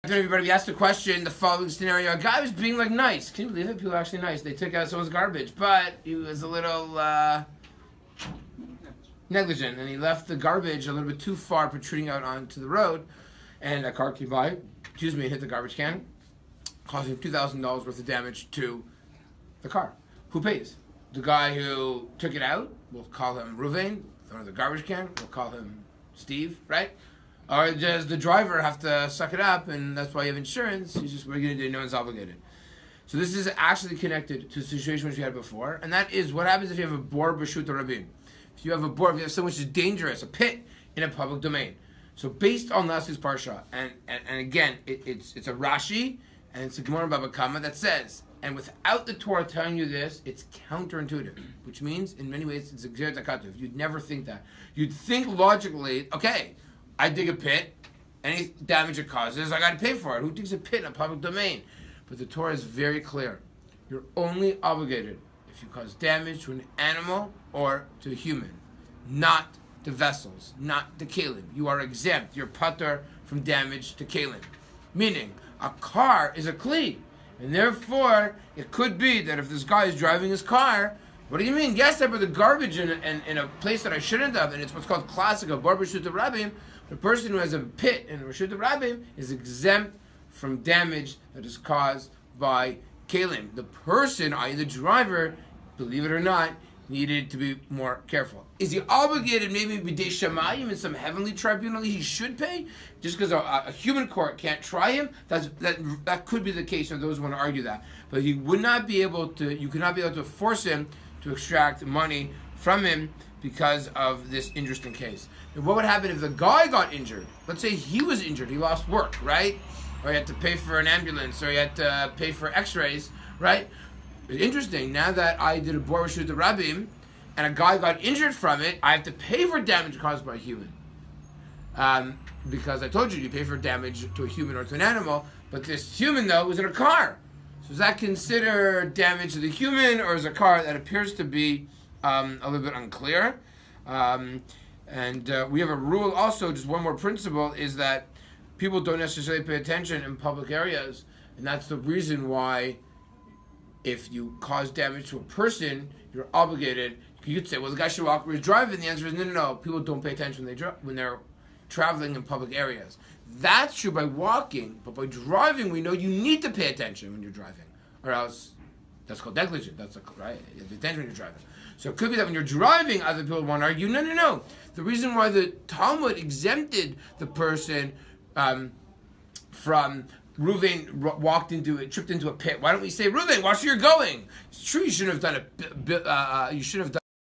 Everybody, we asked the question, the following scenario. A guy was being like nice. Can you believe it? People are actually nice. They took out someone's garbage, but he was a little negligent, and he left the garbage a little bit too far, protruding out onto the road, and a car came by, and hit the garbage can, causing $2,000 worth of damage to the car. Who pays? The guy who took it out, we'll call him Ruvain. The owner of the garbage can, we'll call him Steve, right? Or does the driver have to suck it up, and that's why you have insurance? He's just, what are you going to do? No one's obligated. So this is actually connected to the situation which we had before, and that is what happens if you have a bor b'reshut harabim. If you have a bor, if you have something which is dangerous, a pit in a public domain. So based on last week's parsha, and again, it's a Rashi, and it's a Gemara Baba Kama that says, and without the Torah telling you this, it's counterintuitive, which means in many ways it's exerat hakatuv. You'd never think that. You'd think logically, okay, I dig a pit, any damage it causes, I got to pay for it. Who digs a pit in a public domain? But the Torah is very clear. You're only obligated if you cause damage to an animal or to a human, not to vessels, not to kelim. You are exempt. You're patur from damage to kelim. Meaning, a car is a kli, and therefore, it could be that if this guy is driving his car, what do you mean? Yes, I put the garbage in a place that I shouldn't have, and it's what's called classic of bor b'reshut harabim. The person who has a pit in reshut harabim is exempt from damage that is caused by kelim. The person, i.e. the driver, believe it or not, needed to be more careful. Is he obligated maybe b'dei shamayim in some heavenly tribunal he should pay? Just because a human court can't try him? That could be the case, or those want to argue that. But he would not be able to, you could not be able to force him to extract money from him because of this interesting case. And what would happen if the guy got injured? Let's say he was injured, he lost work, right? Or he had to pay for an ambulance, or he had to pay for x-rays, right? It's interesting, now that I did a bor b'reshut harabim, and a guy got injured from it, I have to pay for damage caused by a human. Because I told you pay for damage to a human or to an animal, but this human, though, was in a car. So is that considered damage to the human, or is a car? That appears to be a little bit unclear. We have a rule also, just one more principle, is that people don't necessarily pay attention in public areas, and that's the reason why if you cause damage to a person, you're obligated. You could say, well, the guy should walk where he's driving. The answer is no. People don't pay attention when they're traveling in public areas. That's true by walking, but by driving, we know you need to pay attention when you're driving, or else that's called negligent. That's right. You have to pay attention when you're driving. So it could be that when you're driving, other people want to argue, no. The reason why the Talmud exempted the person from Reuven tripped into a pit. Why don't we say, Reuven, watch where you're going? It's true you shouldn't have done it. You should have done